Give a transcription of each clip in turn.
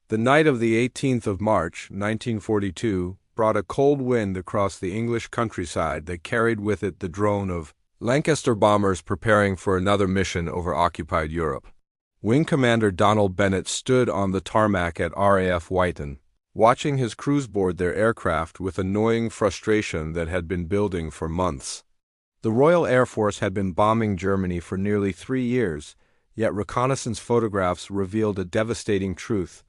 The night of the 18th of March, 1942, brought a cold wind across the English countryside that carried with it the drone of Lancaster bombers preparing for another mission over occupied Europe. Wing Commander Donald Bennett stood on the tarmac at RAF Whiten, watching his crews board their aircraft with annoying frustration that had been building for months. The Royal Air Force had been bombing Germany for nearly 3 years, yet reconnaissance photographs revealed a devastating truth.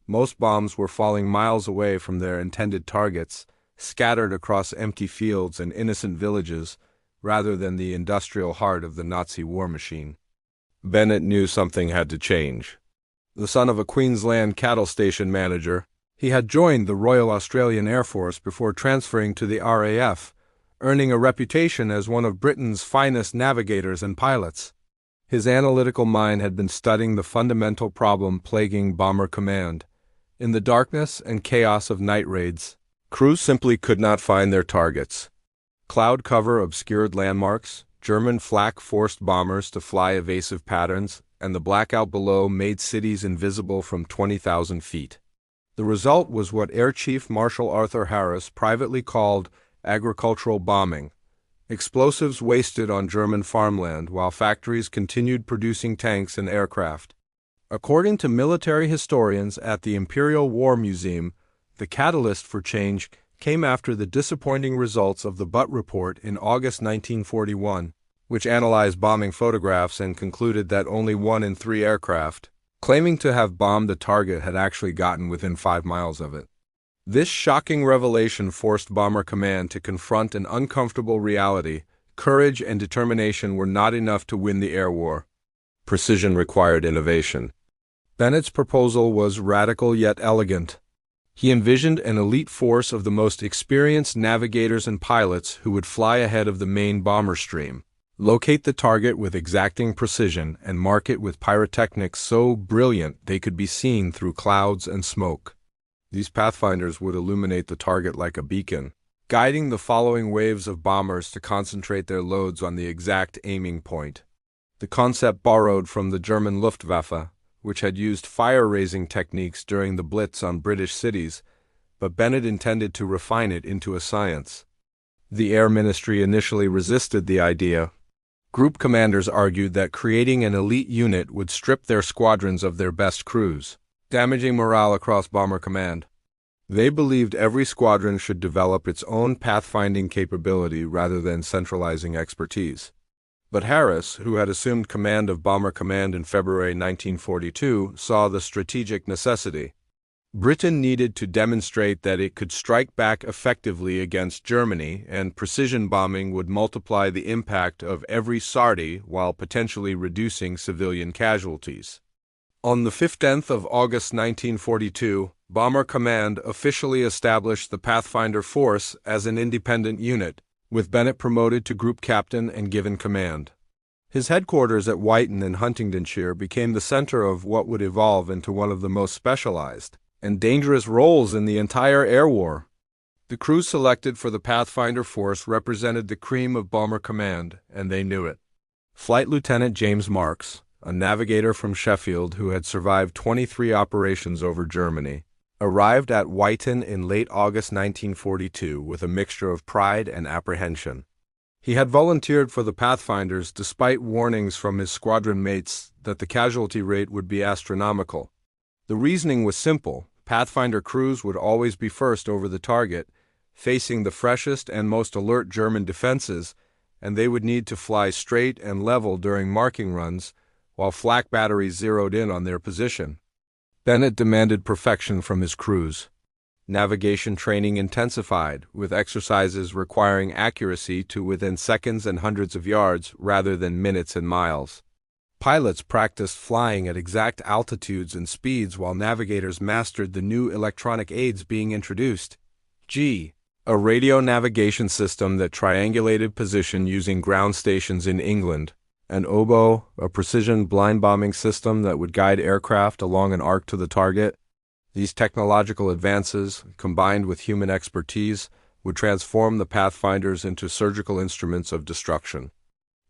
Most bombs were falling miles away from their intended targets, scattered across empty fields and innocent villages, rather than the industrial heart of the Nazi war machine. Bennett knew something had to change. The son of a Queensland cattle station manager, he had joined the Royal Australian Air Force before transferring to the RAF, earning a reputation as one of Britain's finest navigators and pilots. His analytical mind had been studying the fundamental problem plaguing Bomber Command. In the darkness and chaos of night raids, crews simply could not find their targets. Cloud cover obscured landmarks, German flak forced bombers to fly evasive patterns, and the blackout below made cities invisible from 20,000 feet. The result was what Air Chief Marshal Arthur Harris privately called agricultural bombing. Explosives wasted on German farmland while factories continued producing tanks and aircraft. According to military historians at the Imperial War Museum, the catalyst for change came after the disappointing results of the Butt Report in August 1941, which analyzed bombing photographs and concluded that only 1 in 3 aircraft claiming to have bombed the target had actually gotten within 5 miles of it. This shocking revelation forced Bomber Command to confront an uncomfortable reality. Courage and determination were not enough to win the air war. Precision required innovation. Bennett's proposal was radical yet elegant. He envisioned an elite force of the most experienced navigators and pilots who would fly ahead of the main bomber stream, locate the target with exacting precision, and mark it with pyrotechnics so brilliant they could be seen through clouds and smoke. These Pathfinders would illuminate the target like a beacon, guiding the following waves of bombers to concentrate their loads on the exact aiming point. The concept borrowed from the German Luftwaffe, which had used fire-raising techniques during the Blitz on British cities, but Bennett intended to refine it into a science. The Air Ministry initially resisted the idea. Group commanders argued that creating an elite unit would strip their squadrons of their best crews, damaging morale across Bomber Command. They believed every squadron should develop its own pathfinding capability rather than centralizing expertise. But Harris, who had assumed command of Bomber Command in February 1942, saw the strategic necessity. Britain needed to demonstrate that it could strike back effectively against Germany, and precision bombing would multiply the impact of every sortie while potentially reducing civilian casualties. On the 15th of August 1942, Bomber Command officially established the Pathfinder Force as an independent unit, with Bennett promoted to group captain and given command. His headquarters at Whiten in Huntingdonshire became the center of what would evolve into one of the most specialized and dangerous roles in the entire air war. The crew selected for the Pathfinder Force represented the cream of Bomber Command, and they knew it. Flight Lieutenant James Marks, a navigator from Sheffield who had survived 23 operations over Germany, arrived at Whiten in late August 1942 with a mixture of pride and apprehension. He had volunteered for the Pathfinders despite warnings from his squadron mates that the casualty rate would be astronomical. The reasoning was simple. Pathfinder crews would always be first over the target, facing the freshest and most alert German defenses, and they would need to fly straight and level during marking runs, while flak batteries zeroed in on their position. Bennett demanded perfection from his crews. Navigation training intensified, with exercises requiring accuracy to within seconds and hundreds of yards rather than minutes and miles. Pilots practiced flying at exact altitudes and speeds while navigators mastered the new electronic aids being introduced. A radio navigation system that triangulated position using ground stations in England. An oboe, a precision blind bombing system that would guide aircraft along an arc to the target. These technological advances, combined with human expertise, would transform the Pathfinders into surgical instruments of destruction.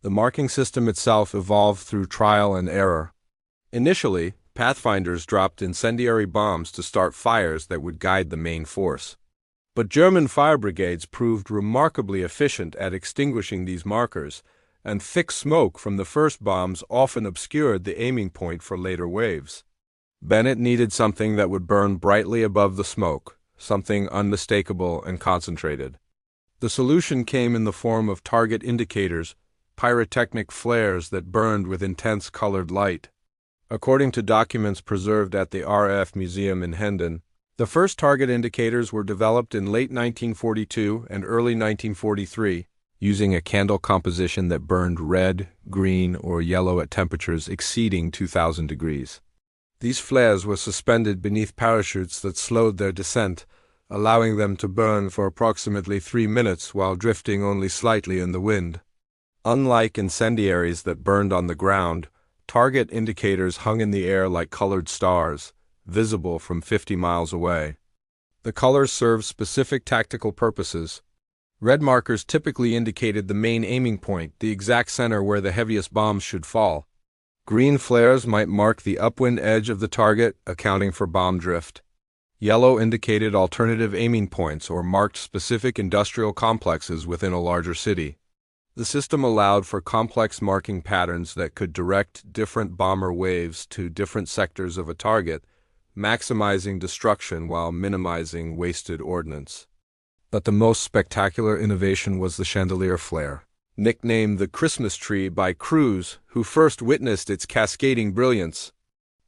The marking system itself evolved through trial and error. Initially, Pathfinders dropped incendiary bombs to start fires that would guide the main force. But German fire brigades proved remarkably efficient at extinguishing these markers, and thick smoke from the first bombs often obscured the aiming point for later waves. Bennett needed something that would burn brightly above the smoke, something unmistakable and concentrated. The solution came in the form of target indicators, pyrotechnic flares that burned with intense colored light. According to documents preserved at the RAF Museum in Hendon, the first target indicators were developed in late 1942 and early 1943, using a candle composition that burned red, green, or yellow at temperatures exceeding 2,000 degrees. These flares were suspended beneath parachutes that slowed their descent, allowing them to burn for approximately 3 minutes while drifting only slightly in the wind. Unlike incendiaries that burned on the ground, target indicators hung in the air like colored stars, visible from 50 miles away. The colors served specific tactical purposes. Red markers typically indicated the main aiming point, the exact center where the heaviest bombs should fall. Green flares might mark the upwind edge of the target, accounting for bomb drift. Yellow indicated alternative aiming points or marked specific industrial complexes within a larger city. The system allowed for complex marking patterns that could direct different bomber waves to different sectors of a target, maximizing destruction while minimizing wasted ordnance. But the most spectacular innovation was the chandelier flare. Nicknamed the Christmas tree by crews who first witnessed its cascading brilliance.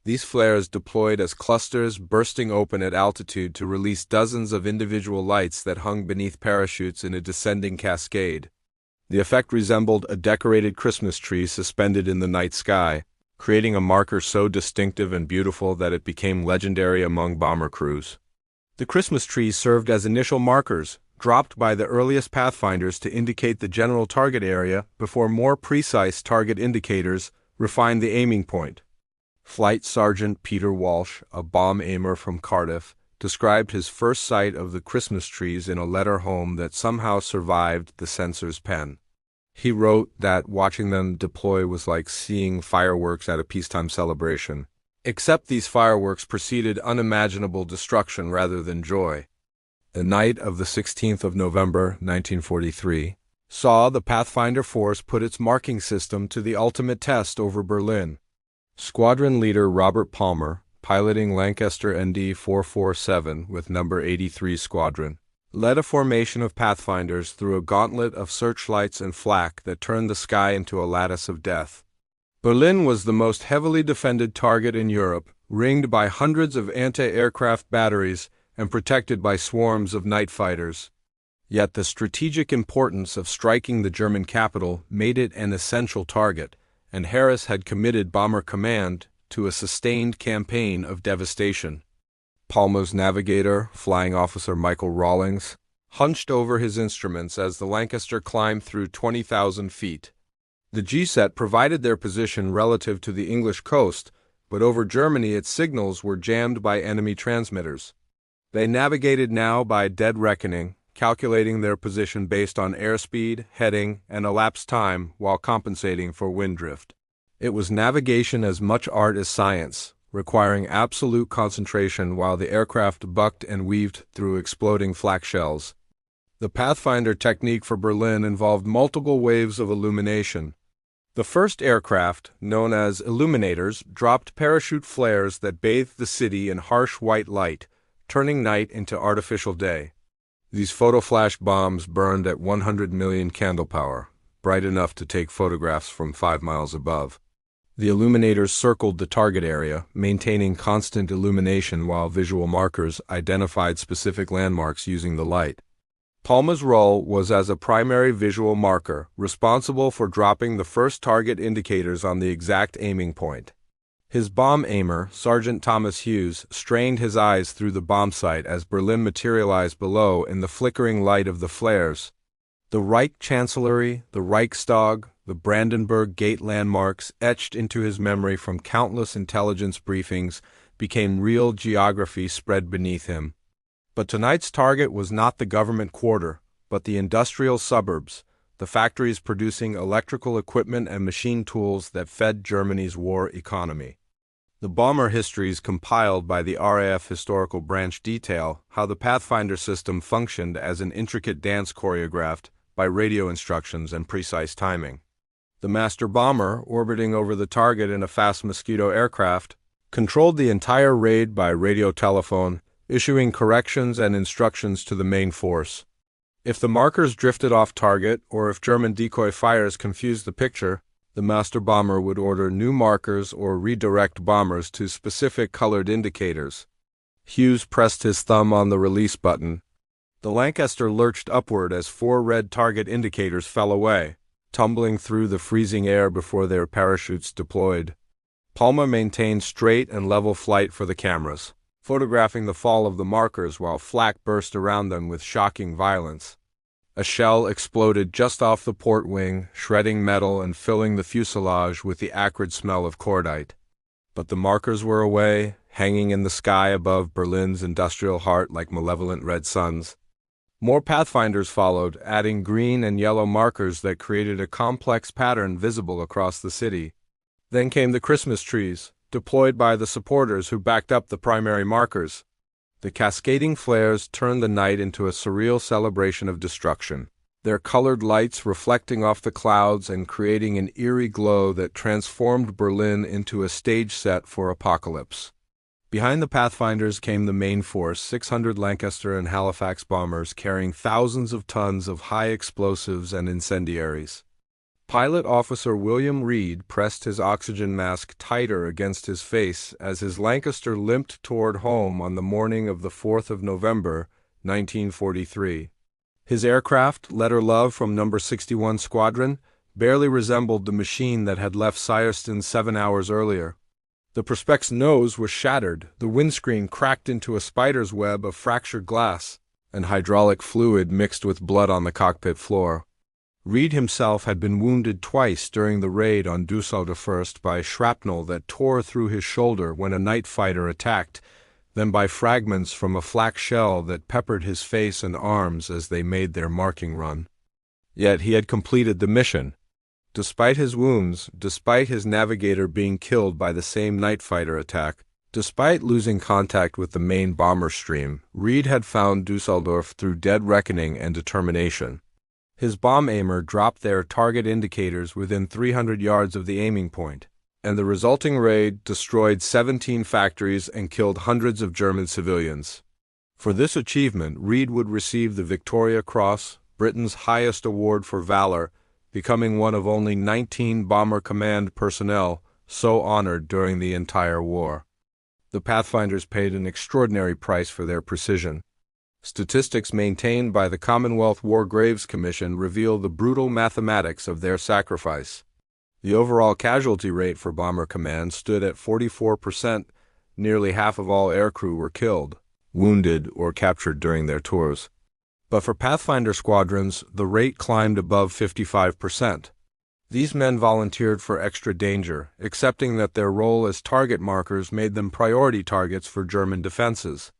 These flares deployed as clusters bursting open at altitude to release dozens of individual lights that hung beneath parachutes in a descending cascade. The effect resembled a decorated Christmas tree suspended in the night sky, creating a marker so distinctive and beautiful that it became legendary among bomber crews. The Christmas trees served as initial markers, dropped by the earliest Pathfinders to indicate the general target area before more precise target indicators refined the aiming point. Flight Sergeant Peter Walsh, a bomb aimer from Cardiff, described his first sight of the Christmas trees in a letter home that somehow survived the censor's pen. He wrote that watching them deploy was like seeing fireworks at a peacetime celebration, except these fireworks preceded unimaginable destruction rather than joy. The night of the 16th of November, 1943, saw the Pathfinder force put its marking system to the ultimate test over Berlin. Squadron leader Robert Palmer, piloting Lancaster ND 447 with number 83 Squadron, led a formation of Pathfinders through a gauntlet of searchlights and flak that turned the sky into a lattice of death. Berlin was the most heavily defended target in Europe, ringed by hundreds of anti-aircraft batteries and protected by swarms of night fighters. Yet the strategic importance of striking the German capital made it an essential target, and Harris had committed Bomber Command to a sustained campaign of devastation. Palmer's navigator, Flying Officer Michael Rawlings, hunched over his instruments as the Lancaster climbed through 20,000 feet. The G-set provided their position relative to the English coast, but over Germany its signals were jammed by enemy transmitters. They navigated now by dead reckoning, calculating their position based on airspeed, heading, and elapsed time while compensating for wind drift. It was navigation as much art as science, requiring absolute concentration while the aircraft bucked and weaved through exploding flak shells. The Pathfinder technique for Berlin involved multiple waves of illumination. The first aircraft, known as illuminators, dropped parachute flares that bathed the city in harsh white light, turning night into artificial day. These photoflash bombs burned at 100 million candle power, bright enough to take photographs from 5 miles above. The illuminators circled the target area, maintaining constant illumination while visual markers identified specific landmarks using the light. Palmer's role was as a primary visual marker, responsible for dropping the first target indicators on the exact aiming point. His bomb aimer, Sergeant Thomas Hughes, strained his eyes through the bomb site as Berlin materialized below in the flickering light of the flares. The Reich Chancellery, the Reichstag, the Brandenburg Gate landmarks, etched into his memory from countless intelligence briefings, became real geography spread beneath him. But tonight's target was not the government quarter, but the industrial suburbs, the factories producing electrical equipment and machine tools that fed Germany's war economy. The bomber histories compiled by the RAF Historical Branch detail how the Pathfinder system functioned as an intricate dance choreographed by radio instructions and precise timing. The master bomber, orbiting over the target in a fast Mosquito aircraft, controlled the entire raid by radio telephone, issuing corrections and instructions to the main force. If the markers drifted off target or if German decoy fires confused the picture, the master bomber would order new markers or redirect bombers to specific colored indicators. Hughes pressed his thumb on the release button. The Lancaster lurched upward as 4 red target indicators fell away, tumbling through the freezing air before their parachutes deployed. Palma maintained straight and level flight for the cameras, photographing the fall of the markers while flak burst around them with shocking violence. A shell exploded just off the port wing, shredding metal and filling the fuselage with the acrid smell of cordite. But the markers were away, hanging in the sky above Berlin's industrial heart like malevolent red suns. More Pathfinders followed, adding green and yellow markers that created a complex pattern visible across the city. Then came the Christmas trees, deployed by the supporters who backed up the primary markers. The cascading flares turned the night into a surreal celebration of destruction, their colored lights reflecting off the clouds and creating an eerie glow that transformed Berlin into a stage set for apocalypse. Behind the Pathfinders came the main force, 600 Lancaster and Halifax bombers carrying thousands of tons of high explosives and incendiaries. Pilot Officer William Reed pressed his oxygen mask tighter against his face as his Lancaster limped toward home on the morning of the 4th of November, 1943. His aircraft, Letter Love from No. 61 Squadron, barely resembled the machine that had left Syerston 7 hours earlier. The Prospect's nose was shattered, the windscreen cracked into a spider's web of fractured glass, and hydraulic fluid mixed with blood on the cockpit floor. Reed himself had been wounded twice during the raid on Düsseldorf, first by shrapnel that tore through his shoulder when a night fighter attacked, then by fragments from a flak shell that peppered his face and arms as they made their marking run. Yet he had completed the mission. Despite his wounds, despite his navigator being killed by the same night fighter attack, despite losing contact with the main bomber stream, Reed had found Düsseldorf through dead reckoning and determination. His bomb aimer dropped their target indicators within 300 yards of the aiming point, and the resulting raid destroyed 17 factories and killed hundreds of German civilians. For this achievement, Reed would receive the Victoria Cross, Britain's highest award for valor, becoming one of only 19 Bomber Command personnel so honored during the entire war. The Pathfinders paid an extraordinary price for their precision. Statistics maintained by the Commonwealth War Graves Commission reveal the brutal mathematics of their sacrifice. The overall casualty rate for Bomber Command stood at 44%. Nearly half of all aircrew were killed, wounded, or captured during their tours. But for Pathfinder squadrons, the rate climbed above 55%. These men volunteered for extra danger, accepting that their role as target markers made them priority targets for German defenses.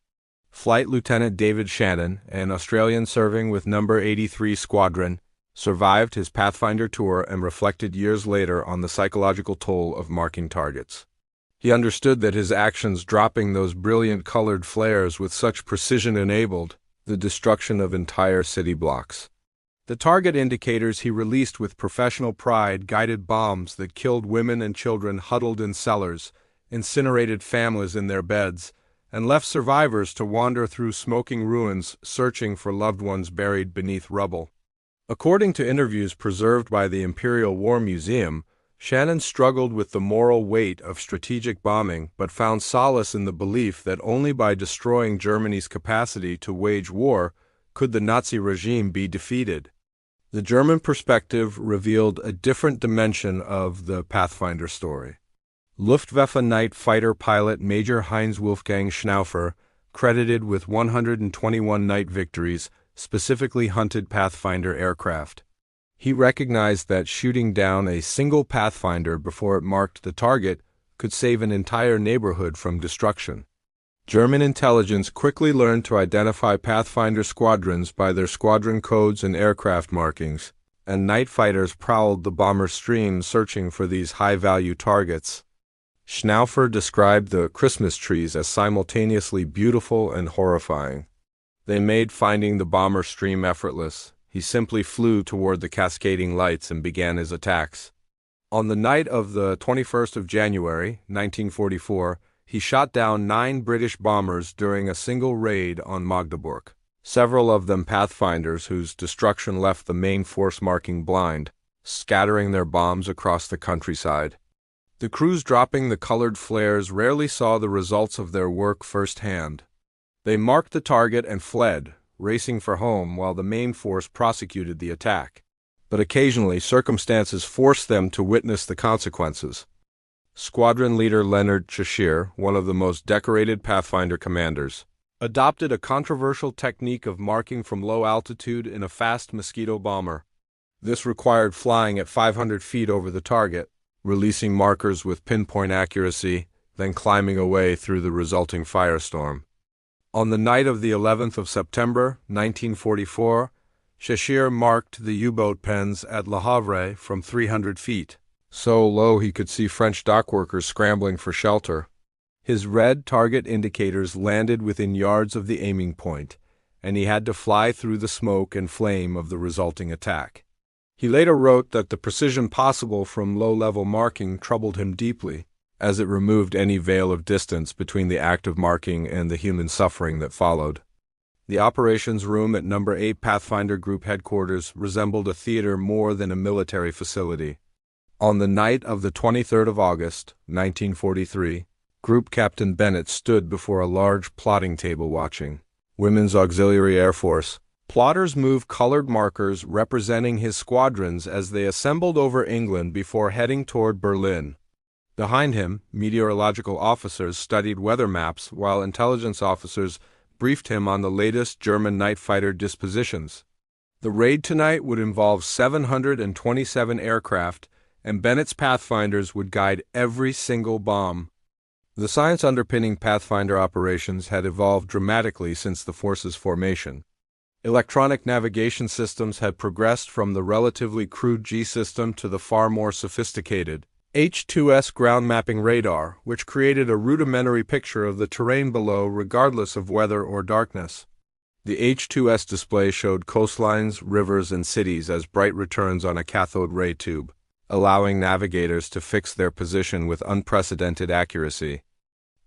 Flight Lieutenant David Shannon, an Australian serving with No. 83 Squadron, survived his Pathfinder tour and reflected years later on the psychological toll of marking targets. He understood that his actions dropping those brilliant colored flares with such precision enabled the destruction of entire city blocks. The target indicators he released with professional pride guided bombs that killed women and children huddled in cellars, incinerated families in their beds, and left survivors to wander through smoking ruins searching for loved ones buried beneath rubble. According to interviews preserved by the Imperial War Museum, Shannon struggled with the moral weight of strategic bombing but found solace in the belief that only by destroying Germany's capacity to wage war could the Nazi regime be defeated. The German perspective revealed a different dimension of the Pathfinder story. Luftwaffe night fighter pilot Major Heinz Wolfgang Schnaufer, credited with 121 night victories, specifically hunted Pathfinder aircraft. He recognized that shooting down a single Pathfinder before it marked the target could save an entire neighborhood from destruction. German intelligence quickly learned to identify Pathfinder squadrons by their squadron codes and aircraft markings, and night fighters prowled the bomber stream searching for these high-value targets. Schnauffer described the Christmas trees as simultaneously beautiful and horrifying. They made finding the bomber stream effortless. He simply flew toward the cascading lights and began his attacks. On the night of the 21st of January, 1944, he shot down 9 British bombers during a single raid on Magdeburg, several of them Pathfinders whose destruction left the main force marking blind, scattering their bombs across the countryside. The crews dropping the colored flares rarely saw the results of their work firsthand. They marked the target and fled, racing for home while the main force prosecuted the attack. But occasionally circumstances forced them to witness the consequences. Squadron leader Leonard Cheshire, one of the most decorated Pathfinder commanders, adopted a controversial technique of marking from low altitude in a fast Mosquito bomber. This required flying at 500 feet over the target, releasing markers with pinpoint accuracy, then climbing away through the resulting firestorm. On the night of the 11th of September, 1944, Cheshire marked the U-boat pens at Le Havre from 300 feet, so low he could see French dockworkers scrambling for shelter. His red target indicators landed within yards of the aiming point, and he had to fly through the smoke and flame of the resulting attack. He later wrote that the precision possible from low-level marking troubled him deeply, as it removed any veil of distance between the act of marking and the human suffering that followed. The operations room at No. 8 Pathfinder Group headquarters resembled a theater more than a military facility. On the night of the 23rd of August, 1943, Group Captain Bennett stood before a large plotting table watching. Women's Auxiliary Air Force. Plotters moved colored markers representing his squadrons as they assembled over England before heading toward Berlin. Behind him, meteorological officers studied weather maps while intelligence officers briefed him on the latest German night fighter dispositions. The raid tonight would involve 727 aircraft, and Bennett's Pathfinders would guide every single bomb. The science underpinning Pathfinder operations had evolved dramatically since the force's formation. Electronic navigation systems had progressed from the relatively crude G system to the far more sophisticated H-2S ground mapping radar, which created a rudimentary picture of the terrain below regardless of weather or darkness. The H-2S display showed coastlines, rivers, and cities as bright returns on a cathode ray tube, allowing navigators to fix their position with unprecedented accuracy.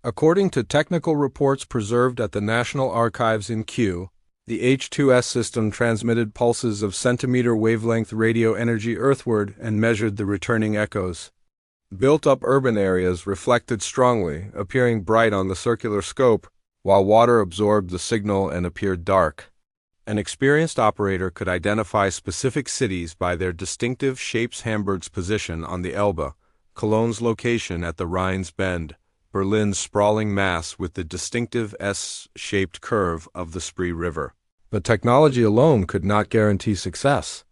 According to technical reports preserved at the National Archives in Kew, the H-2S system transmitted pulses of centimeter wavelength radio energy earthward and measured the returning echoes. Built-up urban areas reflected strongly, appearing bright on the circular scope, while water absorbed the signal and appeared dark. An experienced operator could identify specific cities by their distinctive shapes: Hamburg's position on the Elbe, Cologne's location at the Rhine's bend, Berlin's sprawling mass with the distinctive S-shaped curve of the Spree River. But technology alone could not guarantee success.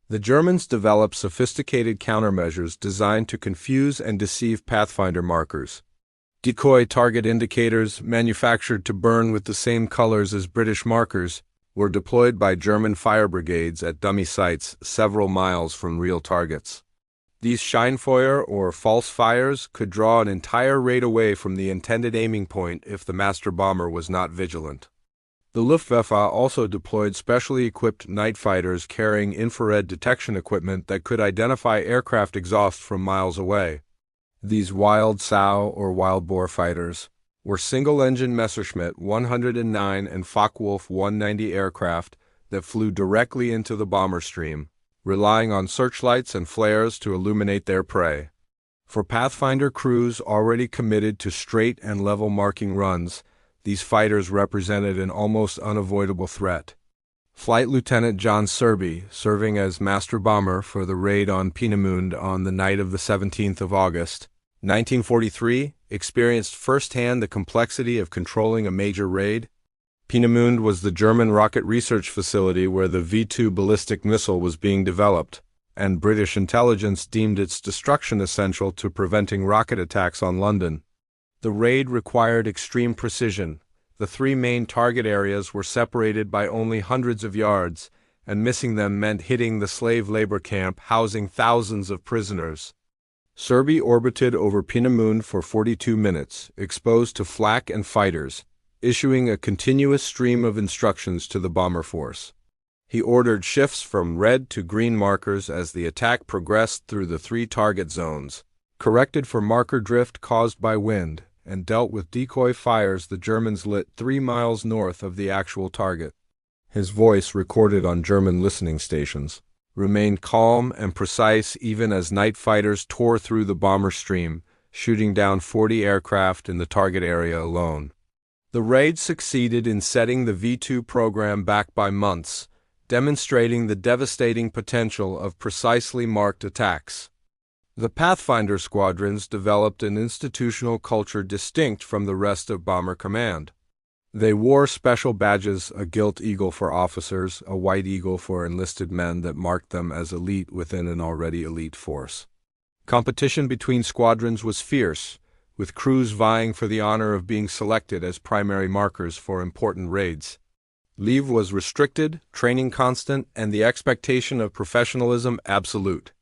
The Germans developed sophisticated countermeasures designed to confuse and deceive Pathfinder markers. Decoy target indicators, manufactured to burn with the same colors as British markers, were deployed by German fire brigades at dummy sites several miles from real targets. These Scheinfeuer, or false fires, could draw an entire raid away from the intended aiming point if the master bomber was not vigilant. The Luftwaffe also deployed specially equipped night fighters carrying infrared detection equipment that could identify aircraft exhaust from miles away. These Wild Sow, or Wild Boar fighters, were single-engine Messerschmitt 109 and Focke-Wulf 190 aircraft that flew directly into the bomber stream, relying on searchlights and flares to illuminate their prey. For Pathfinder crews already committed to straight and level marking runs, these fighters represented an almost unavoidable threat. Flight Lieutenant John Serby, serving as master bomber for the raid on Peenemünde on the night of the 17th of August, 1943, experienced firsthand the complexity of controlling a major raid. Peenemünde was the German rocket research facility where the V-2 ballistic missile was being developed, and British intelligence deemed its destruction essential to preventing rocket attacks on London. The raid required extreme precision. The 3 main target areas were separated by only hundreds of yards, and missing them meant hitting the slave labor camp housing thousands of prisoners. Serbi orbited over Peenemünde for 42 minutes, exposed to flak and fighters, issuing a continuous stream of instructions to the bomber force. He ordered shifts from red to green markers as the attack progressed through the 3 target zones, corrected for marker drift caused by wind, and dealt with decoy fires the Germans lit 3 miles north of the actual target. His voice, recorded on German listening stations, remained calm and precise even as night fighters tore through the bomber stream, shooting down 40 aircraft in the target area alone. The raid succeeded in setting the V-2 program back by months, demonstrating the devastating potential of precisely marked attacks. The Pathfinder squadrons developed an institutional culture distinct from the rest of Bomber Command. They wore special badges, a gilt eagle for officers, a white eagle for enlisted men that marked them as elite within an already elite force. Competition between squadrons was fierce, with crews vying for the honor of being selected as primary markers for important raids. Leave was restricted, training constant, and the expectation of professionalism absolute.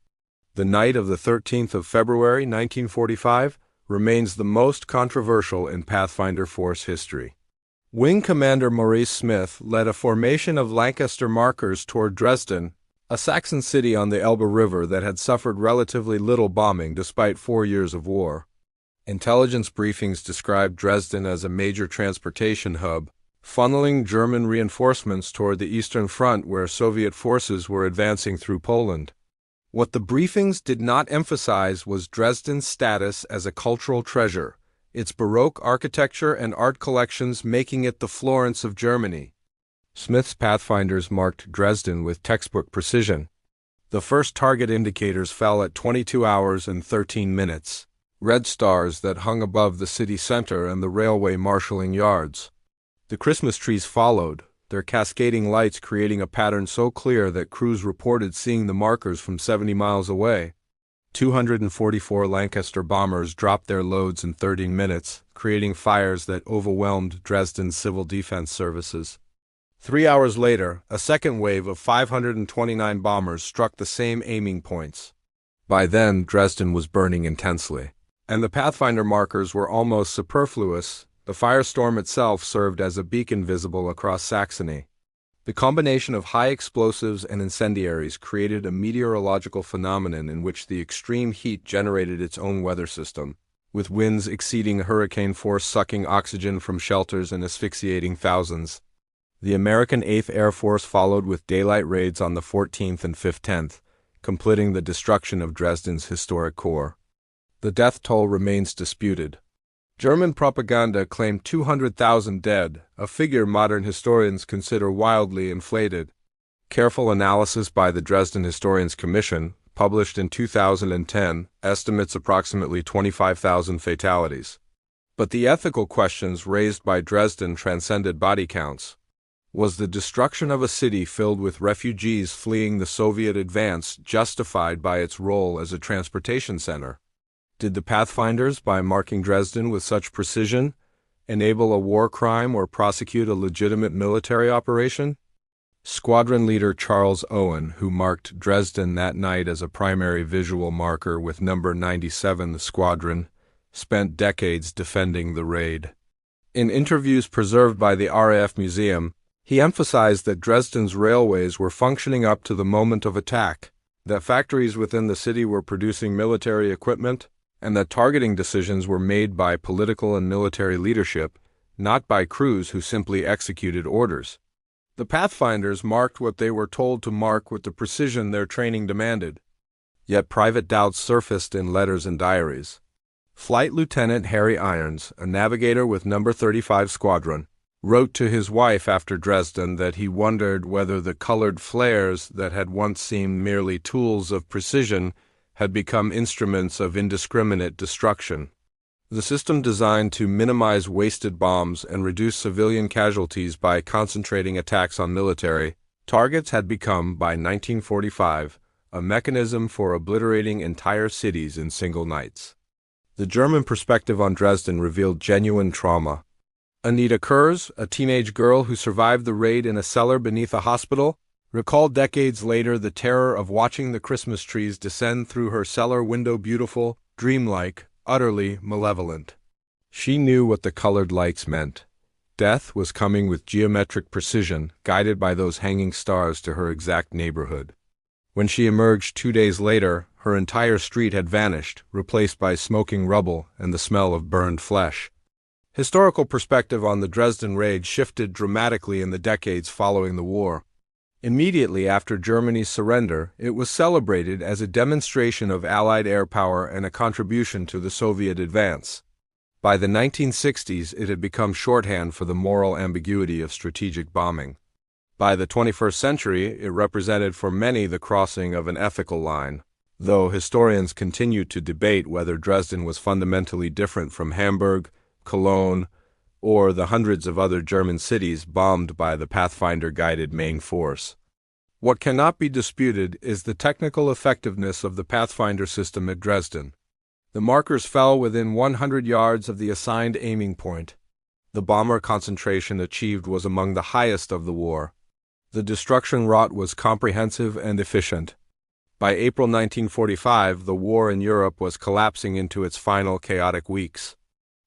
The night of the 13th of February 1945 remains the most controversial in Pathfinder Force history. Wing Commander Maurice Smith led a formation of Lancaster markers toward Dresden, a Saxon city on the Elbe River that had suffered relatively little bombing despite 4 years of war. Intelligence briefings described Dresden as a major transportation hub, funneling German reinforcements toward the Eastern Front where Soviet forces were advancing through Poland. What the briefings did not emphasize was Dresden's status as a cultural treasure, its Baroque architecture and art collections making it the Florence of Germany. Smith's Pathfinders marked Dresden with textbook precision. The first target indicators fell at 22 hours and 13 minutes, red stars that hung above the city center and the railway marshalling yards. The Christmas trees followed, their cascading lights creating a pattern so clear that crews reported seeing the markers from 70 miles away. 244 Lancaster bombers dropped their loads in 30 minutes, creating fires that overwhelmed Dresden's civil defense services. 3 hours later, a second wave of 529 bombers struck the same aiming points. By then, Dresden was burning intensely, and the Pathfinder markers were almost superfluous. The firestorm itself served as a beacon visible across Saxony. The combination of high explosives and incendiaries created a meteorological phenomenon in which the extreme heat generated its own weather system, with winds exceeding hurricane force sucking oxygen from shelters and asphyxiating thousands. The American 8th Air Force followed with daylight raids on the 14th and 15th, completing the destruction of Dresden's historic core. The death toll remains disputed. German propaganda claimed 200,000 dead, a figure modern historians consider wildly inflated. Careful analysis by the Dresden Historians Commission, published in 2010, estimates approximately 25,000 fatalities. But the ethical questions raised by Dresden transcended body counts. Was the destruction of a city filled with refugees fleeing the Soviet advance justified by its role as a transportation center? Did the Pathfinders, by marking Dresden with such precision, enable a war crime or prosecute a legitimate military operation? Squadron leader Charles Owen, who marked Dresden that night as a primary visual marker with number 97 the squadron, spent decades defending the raid. In interviews preserved by the RAF Museum, he emphasized that Dresden's railways were functioning up to the moment of attack, that factories within the city were producing military equipment, and that targeting decisions were made by political and military leadership, not by crews who simply executed orders. The Pathfinders marked what they were told to mark with the precision their training demanded. Yet private doubts surfaced in letters and diaries. Flight Lieutenant Harry Irons, a navigator with No. 35 Squadron, wrote to his wife after Dresden that he wondered whether the colored flares that had once seemed merely tools of precision had become instruments of indiscriminate destruction. The system designed to minimize wasted bombs and reduce civilian casualties by concentrating attacks on military targets had become, by 1945, a mechanism for obliterating entire cities in single nights. The German perspective on Dresden revealed genuine trauma. Anita Kurz, a teenage girl who survived the raid in a cellar beneath a hospital, recalled decades later the terror of watching the Christmas trees descend through her cellar window beautiful, dreamlike, utterly malevolent. She knew what the colored lights meant. Death was coming with geometric precision, guided by those hanging stars to her exact neighborhood. When she emerged 2 days later, her entire street had vanished, replaced by smoking rubble and the smell of burned flesh. Historical perspective on the Dresden raid shifted dramatically in the decades following the war. Immediately after Germany's surrender, it was celebrated as a demonstration of Allied air power and a contribution to the Soviet advance. By the 1960s, it had become shorthand for the moral ambiguity of strategic bombing. By the 21st century, it represented for many the crossing of an ethical line, though historians continue to debate whether Dresden was fundamentally different from Hamburg, Cologne, or the hundreds of other German cities bombed by the Pathfinder-guided main force. What cannot be disputed is the technical effectiveness of the Pathfinder system at Dresden. The markers fell within 100 yards of the assigned aiming point. The bomber concentration achieved was among the highest of the war. The destruction wrought was comprehensive and efficient. By April 1945, the war in Europe was collapsing into its final chaotic weeks.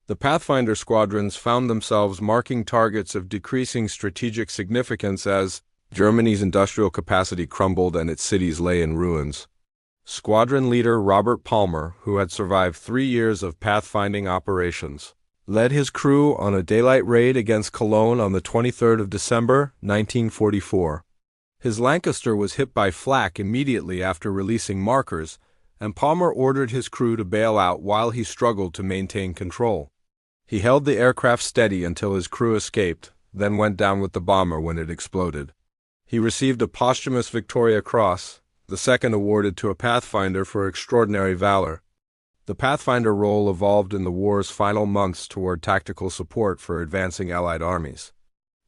The Pathfinder squadrons found themselves marking targets of decreasing strategic significance as Germany's industrial capacity crumbled and its cities lay in ruins. Squadron leader Robert Palmer, who had survived 3 years of pathfinding operations, led his crew on a daylight raid against Cologne on the 23rd of December, 1944. His Lancaster was hit by flak immediately after releasing markers, and Palmer ordered his crew to bail out while he struggled to maintain control. He held the aircraft steady until his crew escaped, then went down with the bomber when it exploded. He received a posthumous Victoria Cross, the second awarded to a Pathfinder for extraordinary valor. The Pathfinder role evolved in the war's final months toward tactical support for advancing Allied armies.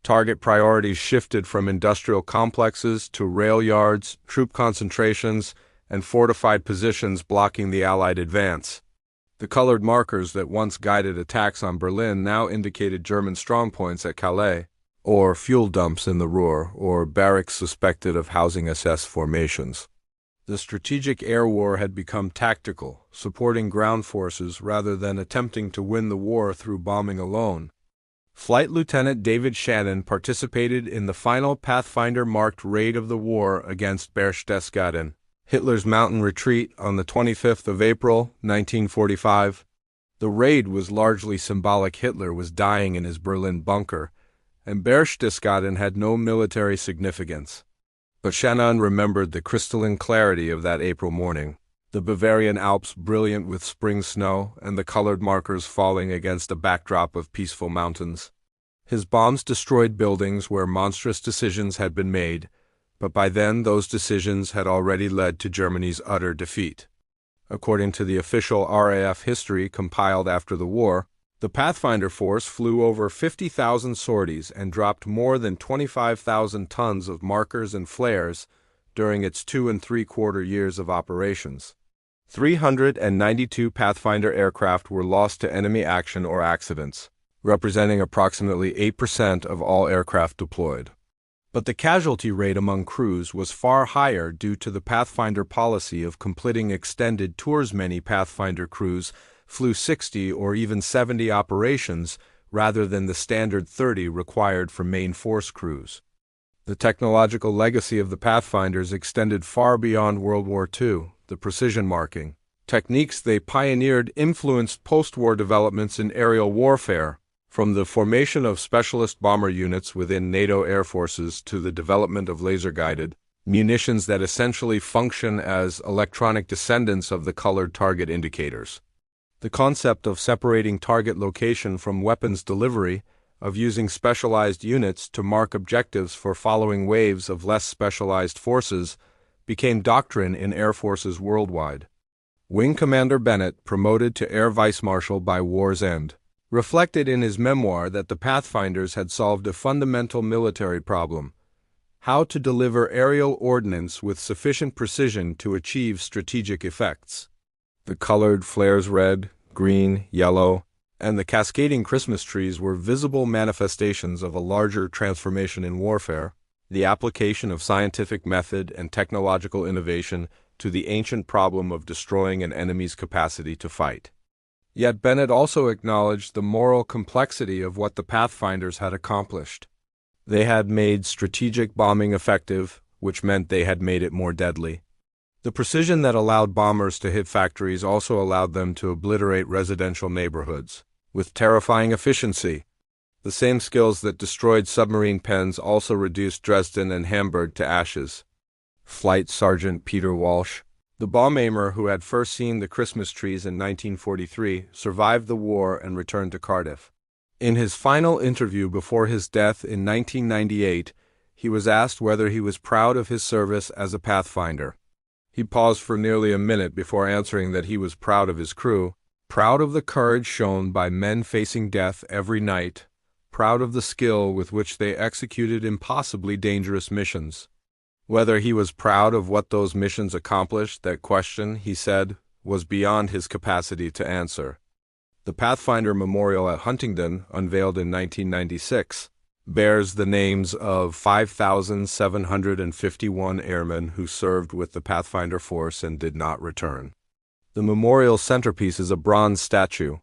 Target priorities shifted from industrial complexes to rail yards, troop concentrations, and fortified positions blocking the Allied advance. The colored markers that once guided attacks on Berlin now indicated German strongpoints at Calais, or fuel dumps in the Ruhr, or barracks suspected of housing SS formations. The strategic air war had become tactical, supporting ground forces rather than attempting to win the war through bombing alone. Flight Lieutenant David Shannon participated in the final Pathfinder-marked raid of the war against Berchtesgaden, Hitler's mountain retreat on the 25th of April, 1945. The raid was largely symbolic. Hitler was dying in his Berlin bunker, and Berchtesgaden had no military significance. But Shannon remembered the crystalline clarity of that April morning, the Bavarian Alps brilliant with spring snow and the colored markers falling against a backdrop of peaceful mountains. His bombs destroyed buildings where monstrous decisions had been made, but by then those decisions had already led to Germany's utter defeat. According to the official RAF history compiled after the war, the Pathfinder force flew over 50,000 sorties and dropped more than 25,000 tons of markers and flares during its 2 3/4 years of operations. 392 Pathfinder aircraft were lost to enemy action or accidents, representing approximately 8% of all aircraft deployed. But the casualty rate among crews was far higher due to the Pathfinder policy of completing extended tours. Many Pathfinder crews flew 60 or even 70 operations rather than the standard 30 required for main force crews. The technological legacy of the Pathfinders extended far beyond World War II. The precision marking techniques they pioneered influenced post-war developments in aerial warfare, from the formation of specialist bomber units within NATO air forces to the development of laser-guided munitions that essentially function as electronic descendants of the colored target indicators. The concept of separating target location from weapons delivery, of using specialized units to mark objectives for following waves of less specialized forces, became doctrine in air forces worldwide. Wing Commander Bennett, promoted to Air Vice Marshal by war's end, reflected in his memoir that the Pathfinders had solved a fundamental military problem: how to deliver aerial ordnance with sufficient precision to achieve strategic effects. The colored flares red, green, yellow, and the cascading Christmas trees were visible manifestations of a larger transformation in warfare, the application of scientific method and technological innovation to the ancient problem of destroying an enemy's capacity to fight. Yet Bennett also acknowledged the moral complexity of what the Pathfinders had accomplished. They had made strategic bombing effective, which meant they had made it more deadly. The precision that allowed bombers to hit factories also allowed them to obliterate residential neighborhoods, with terrifying efficiency. The same skills that destroyed submarine pens also reduced Dresden and Hamburg to ashes. Flight Sergeant Peter Walsh, the bomb aimer who had first seen the Christmas trees in 1943, survived the war and returned to Cardiff. In his final interview before his death in 1998, he was asked whether he was proud of his service as a Pathfinder. He paused for nearly a minute before answering that he was proud of his crew, proud of the courage shown by men facing death every night, proud of the skill with which they executed impossibly dangerous missions. Whether he was proud of what those missions accomplished, that question, he said, was beyond his capacity to answer. The Pathfinder Memorial at Huntingdon, unveiled in 1996, bears the names of 5,751 airmen who served with the Pathfinder force and did not return. The memorial centerpiece is a bronze statue,